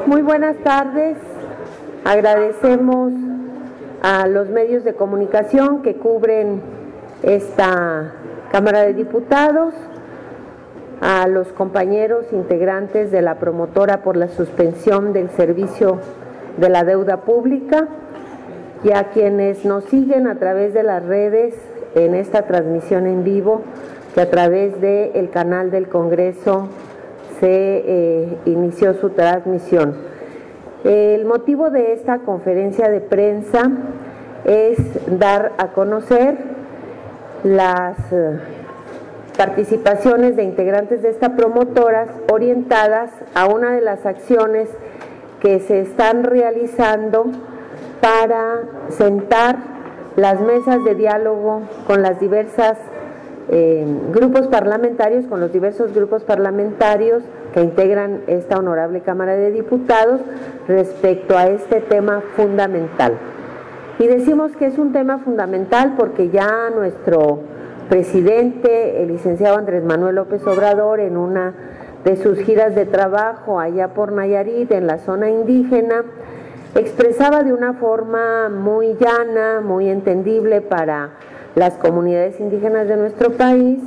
Muy buenas tardes. Agradecemos a los medios de comunicación que cubren esta Cámara de Diputados, a los compañeros integrantes de la promotora por la suspensión del servicio de la deuda pública y a quienes nos siguen a través de las redes en esta transmisión en vivo, que a través del canal del Congreso se inició su transmisión. El motivo de esta conferencia de prensa es dar a conocer las participaciones de integrantes de esta promotora orientadas a una de las acciones que se están realizando para sentar las mesas de diálogo con las diversas grupos parlamentarios, con los diversos grupos parlamentarios que integran esta honorable Cámara de Diputados respecto a este tema fundamental. Y decimos que es un tema fundamental porque ya nuestro presidente, el licenciado Andrés Manuel López Obrador, en una de sus giras de trabajo allá por Nayarit, en la zona indígena, expresaba de una forma muy llana, muy entendible para las comunidades indígenas de nuestro país,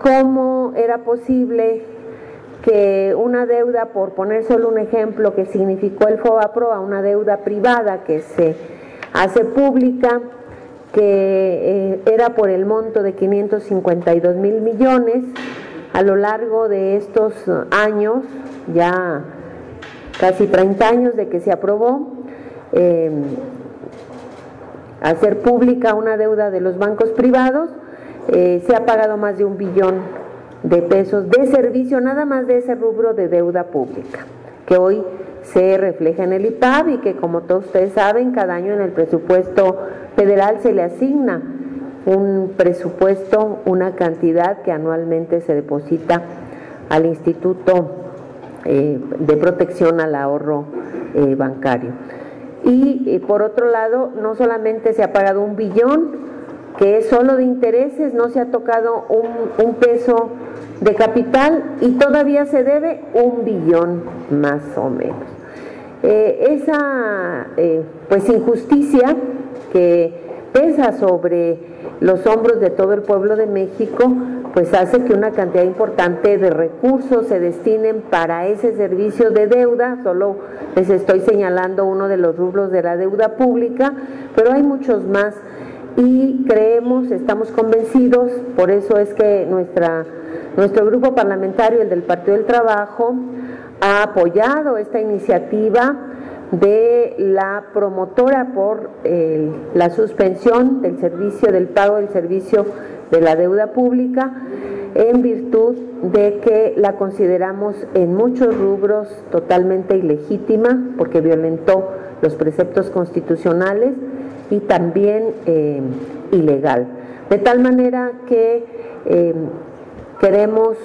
cómo era posible que una deuda, por poner solo un ejemplo, que significó el FOBAPROA, una deuda privada que se hace pública, que era por el monto de 552,000 millones, a lo largo de estos años, ya casi 30 años de que se aprobó, hacer pública una deuda de los bancos privados, se ha pagado más de 1 billón de pesos de servicio, nada más de ese rubro de deuda pública, que hoy se refleja en el IPAB y que, como todos ustedes saben, cada año en el presupuesto federal se le asigna un presupuesto, una cantidad que anualmente se deposita al Instituto de Protección al Ahorro Bancario. Y por otro lado, no solamente se ha pagado 1 billón, que es solo de intereses, no se ha tocado un peso de capital y todavía se debe 1 billón más o menos. Esa pues injusticia que pesa sobre los hombros de todo el pueblo de México, pues hace que una cantidad importante de recursos se destinen para ese servicio de deuda. Solo les estoy señalando uno de los rubros de la deuda pública, pero hay muchos más y creemos, estamos convencidos, por eso es que nuestro grupo parlamentario, el del Partido del Trabajo, ha apoyado esta iniciativa de la promotora por la suspensión del servicio, del pago del servicio de la deuda pública, en virtud de que la consideramos en muchos rubros totalmente ilegítima, porque violentó los preceptos constitucionales y también ilegal. De tal manera que queremos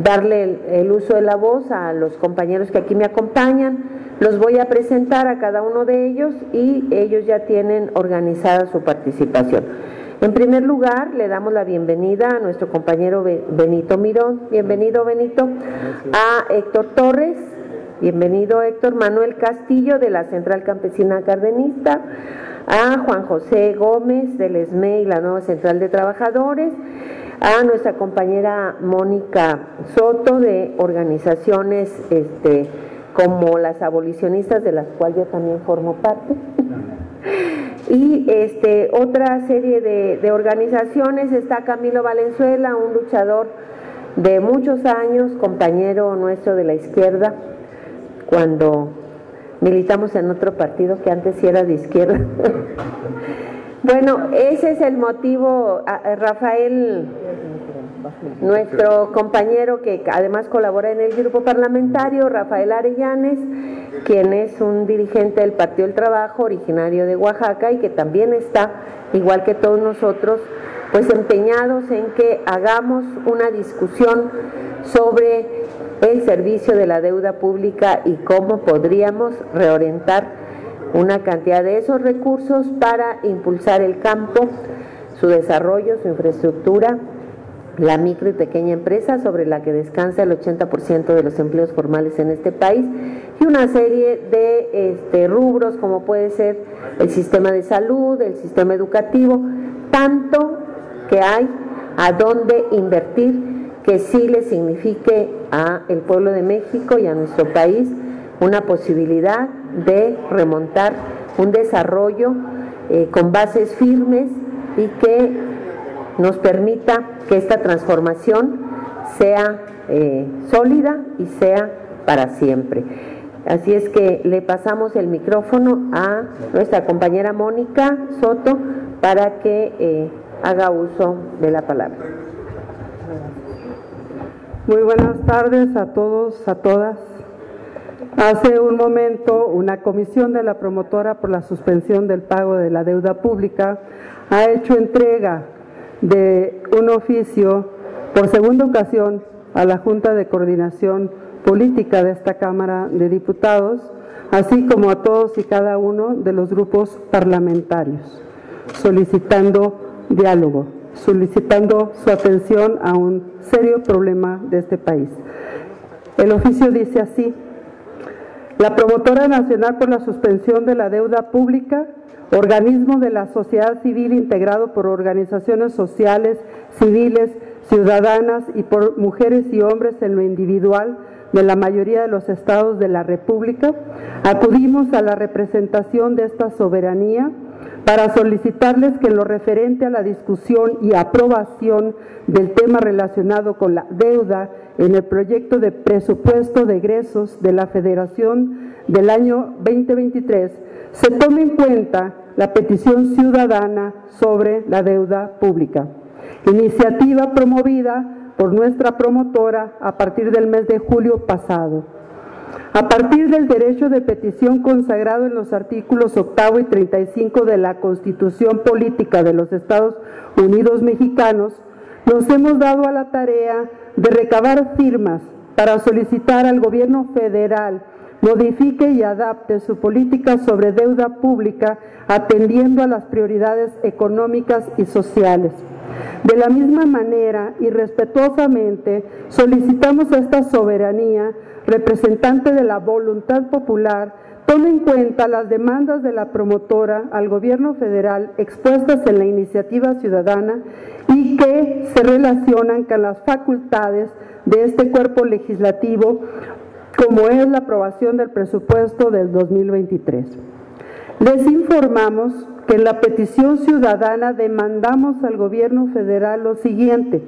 darle el uso de la voz a los compañeros que aquí me acompañan. Los voy a presentar a cada uno de ellos y ellos ya tienen organizada su participación. En primer lugar, le damos la bienvenida a nuestro compañero Benito Mirón. Bienvenido, Benito. A Héctor Torres. Bienvenido, Héctor. Manuel Castillo, de la Central Campesina Cardenista. A Juan José Gómez, del ESME y la Nueva Central de Trabajadores. A nuestra compañera Mónica Soto, de organizaciones como las abolicionistas, de las cuales yo también formo parte. Y otra serie de organizaciones. Está Camilo Valenzuela, un luchador de muchos años, compañero nuestro de la izquierda, cuando militamos en otro partido que antes sí era de izquierda. Bueno, ese es el motivo. Rafael, nuestro compañero que además colabora en el grupo parlamentario, Rafael Arellanes, quien es un dirigente del Partido del Trabajo, originario de Oaxaca, y que también está, igual que todos nosotros, pues empeñados en que hagamos una discusión sobre el servicio de la deuda pública y cómo podríamos reorientar una cantidad de esos recursos para impulsar el campo, su desarrollo, su infraestructura, la micro y pequeña empresa, sobre la que descansa el 80% de los empleos formales en este país, y una serie de rubros como puede ser el sistema de salud, el sistema educativo, tanto que hay a dónde invertir que sí le signifique a el pueblo de México y a nuestro país una posibilidad de remontar un desarrollo con bases firmes y que nos permita que esta transformación sea sólida y sea para siempre. Así es que le pasamos el micrófono a nuestra compañera Mónica Soto para que haga uso de la palabra. Muy buenas tardes a todos, a todas. Hace un momento, una comisión de la promotora por la suspensión del pago de la deuda pública ha hecho entrega de un oficio por segunda ocasión a la Junta de Coordinación Política de esta Cámara de Diputados, así como a todos y cada uno de los grupos parlamentarios, solicitando diálogo, solicitando su atención a un serio problema de este país. El oficio dice así: la Promotora Nacional por la Suspensión de la Deuda Pública, organismo de la sociedad civil integrado por organizaciones sociales, civiles, ciudadanas y por mujeres y hombres en lo individual de la mayoría de los estados de la República, acudimos a la representación de esta soberanía para solicitarles que en lo referente a la discusión y aprobación del tema relacionado con la deuda en el proyecto de presupuesto de egresos de la Federación del año 2023 se tome en cuenta la petición ciudadana sobre la deuda pública, iniciativa promovida por nuestra promotora a partir del mes de julio pasado. A partir del derecho de petición consagrado en los artículos 8 y 35 de la Constitución Política de los Estados Unidos Mexicanos, nos hemos dado a la tarea de recabar firmas para solicitar al gobierno federal modifique y adapte su política sobre deuda pública atendiendo a las prioridades económicas y sociales. De la misma manera y respetuosamente solicitamos a esta soberanía, representante de la voluntad popular, tome en cuenta las demandas de la promotora al gobierno federal expuestas en la iniciativa ciudadana y que se relacionan con las facultades de este cuerpo legislativo, como es la aprobación del presupuesto del 2023. Les informamos que en la petición ciudadana demandamos al gobierno federal lo siguiente: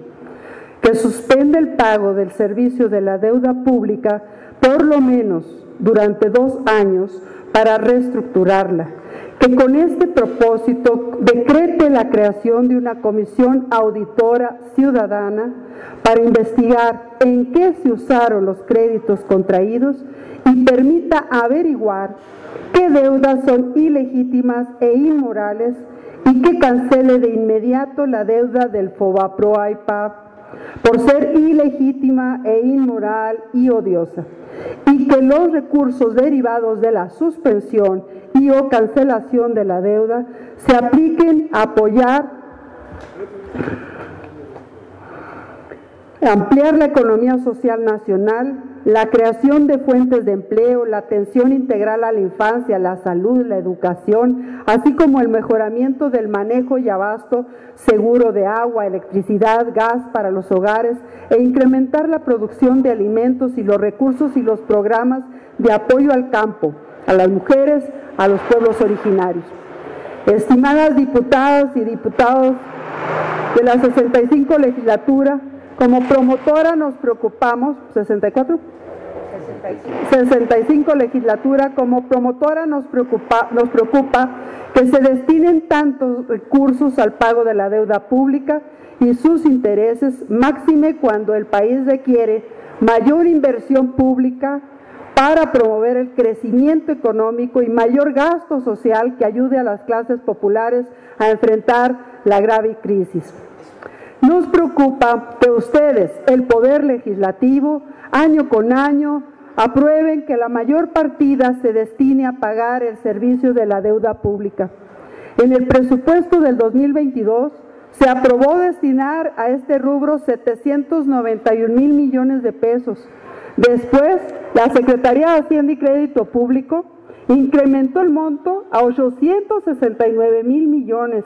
que suspenda el pago del servicio de la deuda pública por lo menos durante 2 años para reestructurarla, que con este propósito decrete la creación de una comisión auditora ciudadana para investigar en qué se usaron los créditos contraídos y permita averiguar qué deudas son ilegítimas e inmorales y que cancele de inmediato la deuda del FOBAPROAIPAP por ser ilegítima e inmoral y odiosa, y que los recursos derivados de la suspensión y o cancelación de la deuda se apliquen a apoyar, ampliar la economía social nacional, la creación de fuentes de empleo, la atención integral a la infancia, la salud, la educación, así como el mejoramiento del manejo y abasto seguro de agua, electricidad, gas para los hogares e incrementar la producción de alimentos y los recursos y los programas de apoyo al campo, a las mujeres, a los pueblos originarios. Estimadas diputadas y diputados de la 65 legislatura, como promotora nos preocupamos, 65 legislatura, como promotora nos preocupa que se destinen tantos recursos al pago de la deuda pública y sus intereses, máxime cuando el país requiere mayor inversión pública para promover el crecimiento económico y mayor gasto social que ayude a las clases populares a enfrentar la grave crisis. Nos preocupa que ustedes, el Poder Legislativo, año con año, aprueben que la mayor partida se destine a pagar el servicio de la deuda pública. En el presupuesto del 2022 se aprobó destinar a este rubro 791,000 millones de pesos. Después, la Secretaría de Hacienda y Crédito Público incrementó el monto a 869,000 millones,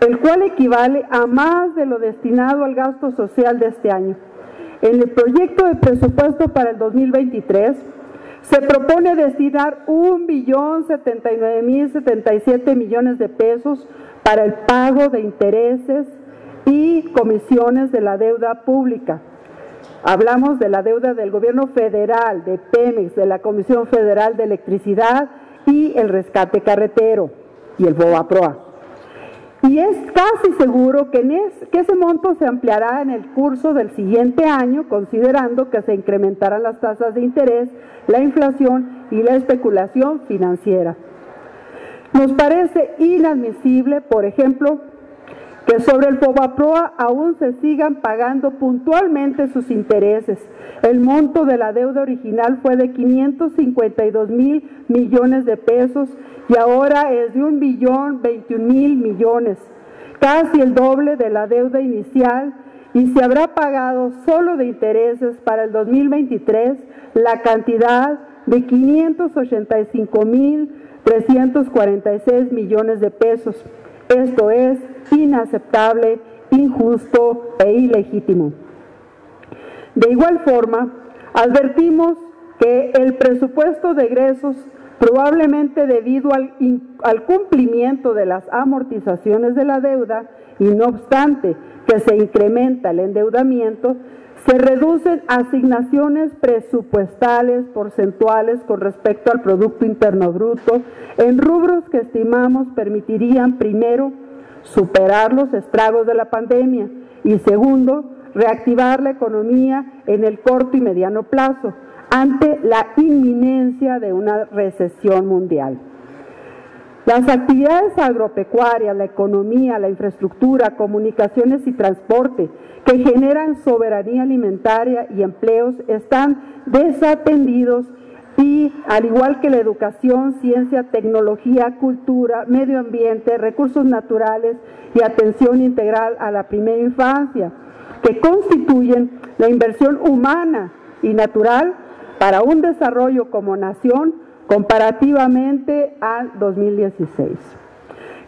el cual equivale a más de lo destinado al gasto social de este año. En el proyecto de presupuesto para el 2023 se propone destinar 1,079,077 millones de pesos para el pago de intereses y comisiones de la deuda pública. Hablamos de la deuda del gobierno federal, de Pemex, de la Comisión Federal de Electricidad y el rescate carretero y el FOBAPROA. Y es casi seguro que ese monto se ampliará en el curso del siguiente año, considerando que se incrementarán las tasas de interés, la inflación y la especulación financiera. Nos parece inadmisible, por ejemplo, que sobre el FOBAPROA aún se sigan pagando puntualmente sus intereses. El monto de la deuda original fue de 552,000 millones de pesos y ahora es de 1,021,000 millones, casi el doble de la deuda inicial, y se habrá pagado solo de intereses para el 2023 la cantidad de 585,346 millones de pesos. Esto es inaceptable, injusto e ilegítimo. De igual forma, advertimos que el presupuesto de egresos, probablemente debido al cumplimiento de las amortizaciones de la deuda, y no obstante que se incrementa el endeudamiento, se reducen asignaciones presupuestales porcentuales con respecto al Producto Interno Bruto en rubros que estimamos permitirían, primero, superar los estragos de la pandemia y, segundo, reactivar la economía en el corto y mediano plazo ante la inminencia de una recesión mundial. Las actividades agropecuarias, la economía, la infraestructura, comunicaciones y transporte que generan soberanía alimentaria y empleos están desatendidos y, al igual que la educación, ciencia, tecnología, cultura, medio ambiente, recursos naturales y atención integral a la primera infancia, que constituyen la inversión humana y natural para un desarrollo como nación comparativamente al 2016.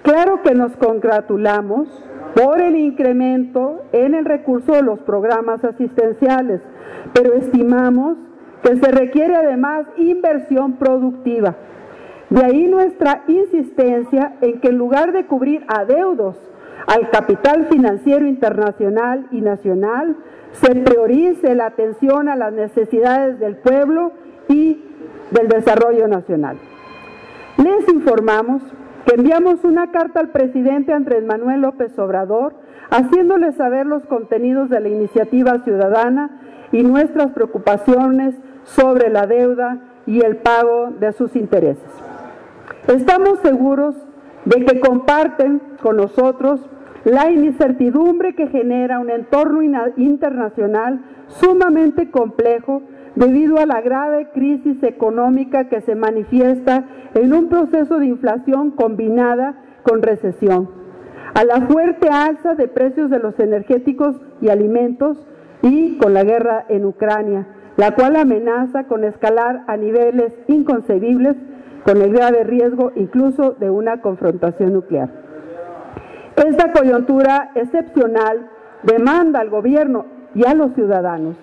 Claro que nos congratulamos por el incremento en el recurso de los programas asistenciales, pero estimamos que se requiere además inversión productiva. De ahí nuestra insistencia en que en lugar de cubrir adeudos al capital financiero internacional y nacional, se priorice la atención a las necesidades del pueblo y del desarrollo nacional. Les informamos que enviamos una carta al presidente Andrés Manuel López Obrador, haciéndole saber los contenidos de la iniciativa ciudadana y nuestras preocupaciones sobre la deuda y el pago de sus intereses. Estamos seguros de que comparten con nosotros la incertidumbre que genera un entorno internacional sumamente complejo debido a la grave crisis económica que se manifiesta en un proceso de inflación combinada con recesión, a la fuerte alza de precios de los energéticos y alimentos y con la guerra en Ucrania, la cual amenaza con escalar a niveles inconcebibles con el grave riesgo incluso de una confrontación nuclear. Esta coyuntura excepcional demanda al gobierno y a los ciudadanos,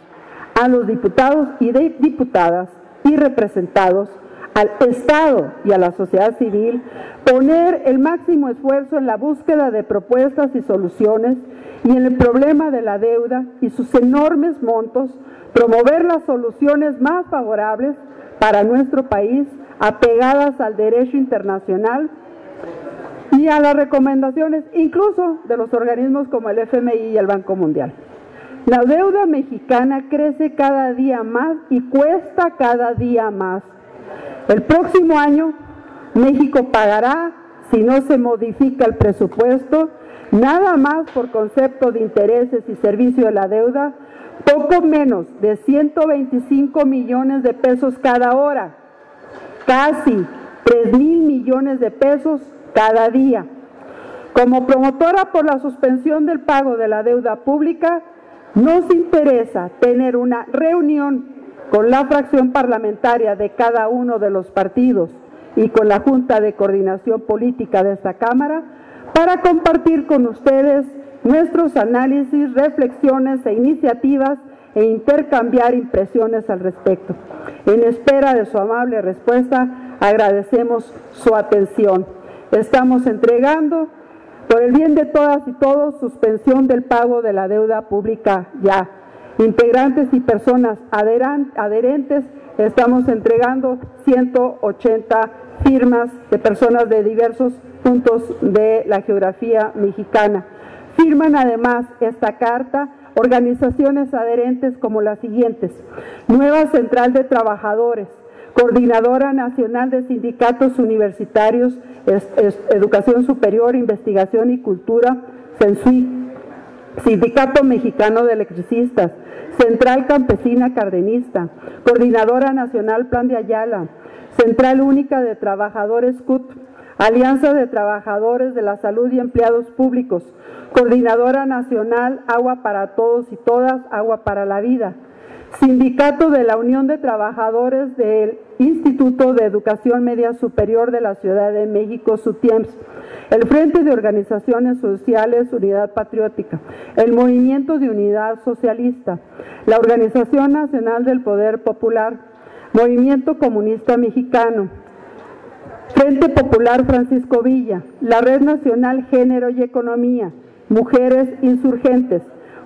a los diputados y diputadas y representados, al Estado y a la sociedad civil, poner el máximo esfuerzo en la búsqueda de propuestas y soluciones y en el problema de la deuda y sus enormes montos, promover las soluciones más favorables para nuestro país, apegadas al derecho internacional y a las recomendaciones incluso de los organismos como el FMI y el Banco Mundial. La deuda mexicana crece cada día más y cuesta cada día más. El próximo año México pagará, si no se modifica el presupuesto, nada más por concepto de intereses y servicio de la deuda, poco menos de 125 millones de pesos cada hora, casi 3,000 millones de pesos cada día. Como promotora por la suspensión del pago de la deuda pública, nos interesa tener una reunión con la fracción parlamentaria de cada uno de los partidos y con la Junta de Coordinación Política de esta Cámara para compartir con ustedes nuestros análisis, reflexiones e iniciativas e intercambiar impresiones al respecto. En espera de su amable respuesta, agradecemos su atención. Estamos entregando, por el bien de todas y todos, suspensión del pago de la deuda pública ya. Integrantes y personas adherentes, estamos entregando 180 firmas de personas de diversos puntos de la geografía mexicana. Firman además esta carta organizaciones adherentes como las siguientes: Nueva Central de Trabajadores, Coordinadora Nacional de Sindicatos Universitarios, Educación Superior, Investigación y Cultura, CENSUIC, Sindicato Mexicano de Electricistas, Central Campesina Cardenista, Coordinadora Nacional Plan de Ayala, Central Única de Trabajadores CUT, Alianza de Trabajadores de la Salud y Empleados Públicos, Coordinadora Nacional Agua para Todos y Todas, Agua para la Vida, Sindicato de la Unión de Trabajadores del Instituto de Educación Media Superior de la Ciudad de México, SUTIEMS, el Frente de Organizaciones Sociales Unidad Patriótica, el Movimiento de Unidad Socialista, la Organización Nacional del Poder Popular, Movimiento Comunista Mexicano, Frente Popular Francisco Villa, la Red Nacional Género y Economía, Mujeres Insurgentes,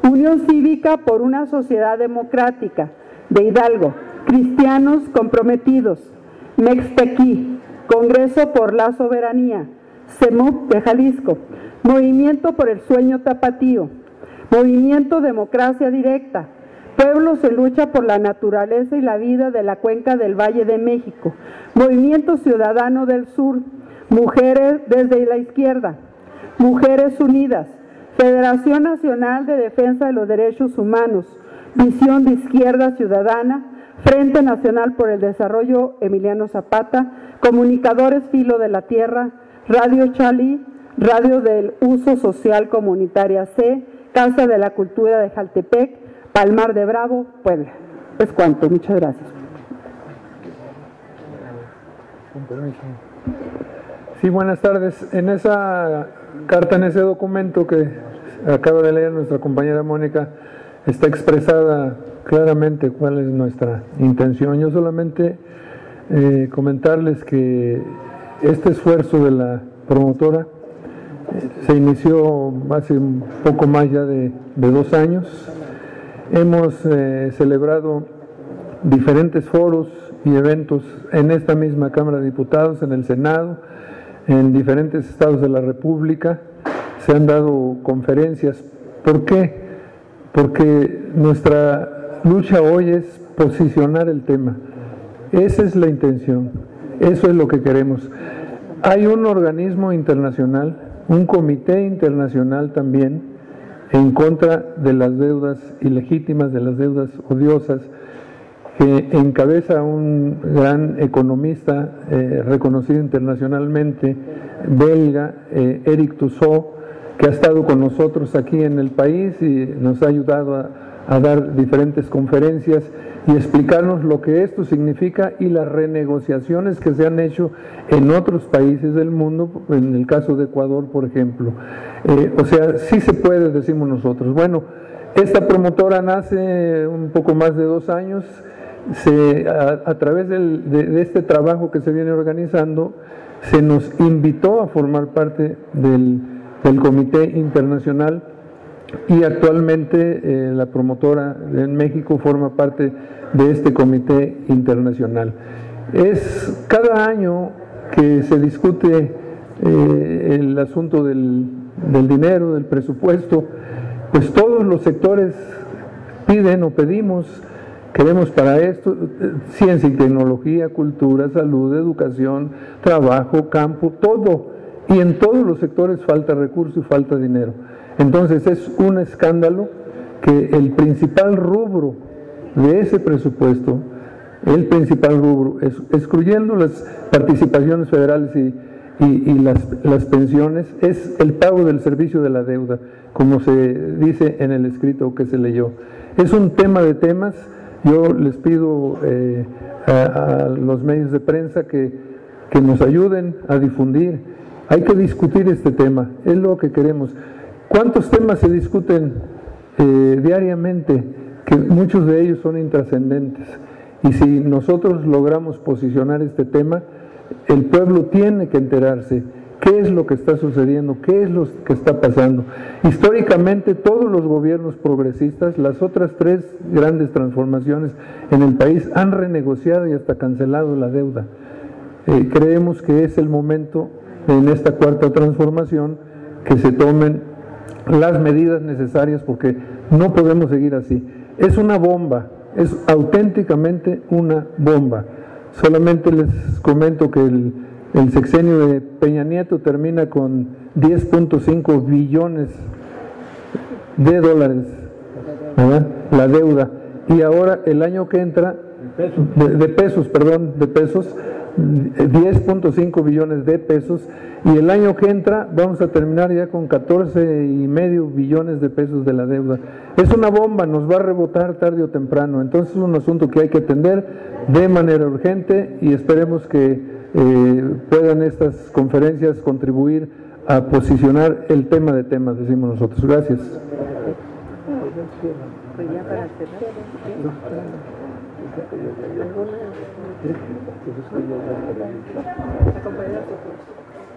Unión Cívica por una Sociedad Democrática de Hidalgo, Cristianos Comprometidos, Mextequí, Congreso por la Soberanía, CEMUC de Jalisco, Movimiento por el Sueño Tapatío, Movimiento Democracia Directa, Pueblos en Lucha por la Naturaleza y la Vida de la Cuenca del Valle de México, Movimiento Ciudadano del Sur, Mujeres desde la Izquierda, Mujeres Unidas, Federación Nacional de Defensa de los Derechos Humanos, Visión de Izquierda Ciudadana, Frente Nacional por el Desarrollo Emiliano Zapata, Comunicadores Filo de la Tierra, Radio Chalí, Radio del Uso Social Comunitaria C, Casa de la Cultura de Jaltepec, Palmar de Bravo, Puebla. Es cuanto, muchas gracias. Sí, buenas tardes. En esa carta, en ese documento que acaba de leer nuestra compañera Mónica, está expresada claramente cuál es nuestra intención. Yo solamente comentarles que este esfuerzo de la promotora se inició hace un poco más ya de 2 años. Hemos celebrado diferentes foros y eventos en esta misma Cámara de Diputados, en el Senado, en diferentes estados de la República. Se han dado conferencias. ¿Por qué? Porque nuestra lucha hoy es posicionar el tema. Esa es la intención, eso es lo que queremos. Hay un organismo internacional, un comité internacional también, en contra de las deudas ilegítimas, de las deudas odiosas, que encabeza un gran economista reconocido internacionalmente, belga, Eric Tussaud, que ha estado con nosotros aquí en el país y nos ha ayudado a dar diferentes conferencias y explicarnos lo que esto significa y las renegociaciones que se han hecho en otros países del mundo, en el caso de Ecuador, por ejemplo. O sea, sí se puede, decimos nosotros. Bueno, esta promotora nace un poco más de 2 años, a través de este trabajo que se viene organizando, se nos invitó a formar parte del Comité Internacional y actualmente la promotora en México forma parte de este Comité Internacional. Es cada año que se discute el asunto del dinero, del presupuesto, pues todos los sectores piden o pedimos, queremos para esto, ciencia y tecnología, cultura, salud, educación, trabajo, campo, todo. Y en todos los sectores falta recurso y falta dinero. Entonces es un escándalo que el principal rubro de ese presupuesto, excluyendo las participaciones federales y las pensiones es el pago del servicio de la deuda, como se dice en el escrito que se leyó. Es un tema de temas. Yo les pido a los medios de prensa que nos ayuden a difundir. Hay que discutir este tema, es lo que queremos. ¿Cuántos temas se discuten diariamente? Que muchos de ellos son intrascendentes. Y si nosotros logramos posicionar este tema, el pueblo tiene que enterarse qué es lo que está sucediendo, qué es lo que está pasando. Históricamente todos los gobiernos progresistas, las otras 3 grandes transformaciones en el país, han renegociado y hasta cancelado la deuda. Creemos que es el momento en esta cuarta transformación que se tomen las medidas necesarias, porque no podemos seguir así. Es una bomba, es auténticamente una bomba. Solamente les comento que el sexenio de Peña Nieto termina con 10.5 billones de dólares, ¿verdad?, la deuda. Y ahora el año que entra, de pesos, 10.5 billones de pesos, y el año que entra vamos a terminar ya con 14,5 billones de pesos de la deuda. Es una bomba, nos va a rebotar tarde o temprano. Entonces es un asunto que hay que atender de manera urgente, y esperemos que puedan estas conferencias contribuir a posicionar el tema de temas, decimos nosotros. Gracias.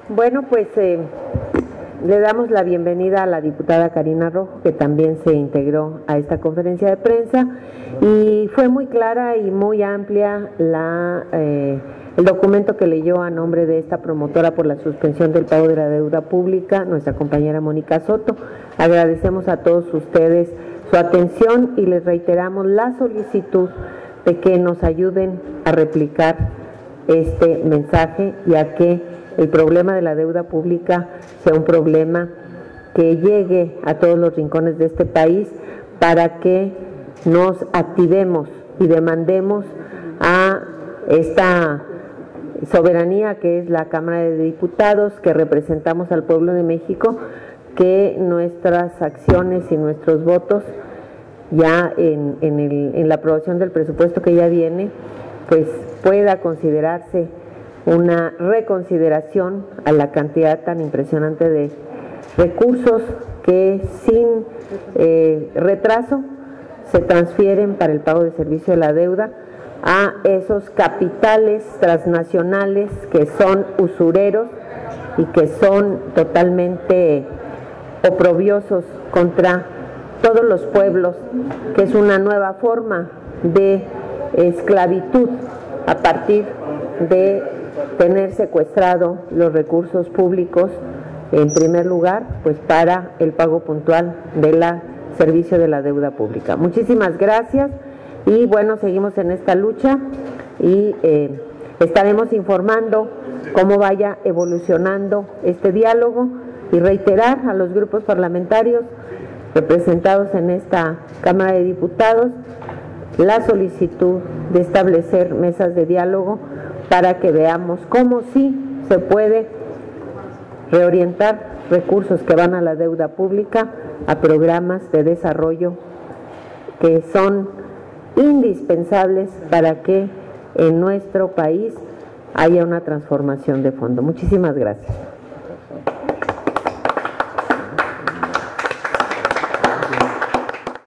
Bueno, pues le damos la bienvenida a la diputada Karina Rojo, que también se integró a esta conferencia de prensa, y fue muy clara y muy amplia el documento que leyó a nombre de esta promotora por la suspensión del pago de la deuda pública, nuestra compañera Mónica Soto. Agradecemos a todos ustedes su atención y les reiteramos la solicitud de que nos ayuden a replicar este mensaje, y a que el problema de la deuda pública sea un problema que llegue a todos los rincones de este país, para que nos activemos y demandemos a esta soberanía que es la Cámara de Diputados, que representamos al pueblo de México, que nuestras acciones y nuestros votos ya en la aprobación del presupuesto que ya viene, pues pueda considerarse una reconsideración a la cantidad tan impresionante de recursos que sin retraso se transfieren para el pago de servicio de la deuda a esos capitales transnacionales que son usureros y que son totalmente oprobiosos contra todos los pueblos, que es una nueva forma de esclavitud a partir de tener secuestrado los recursos públicos, en primer lugar, pues para el pago puntual del servicio de la deuda pública. Muchísimas gracias, y bueno, seguimos en esta lucha, y estaremos informando cómo vaya evolucionando este diálogo, y reiterar a los grupos parlamentarios representados en esta Cámara de Diputados la solicitud de establecer mesas de diálogo para que veamos cómo sí se puede reorientar recursos que van a la deuda pública a programas de desarrollo que son indispensables para que en nuestro país haya una transformación de fondo. Muchísimas gracias.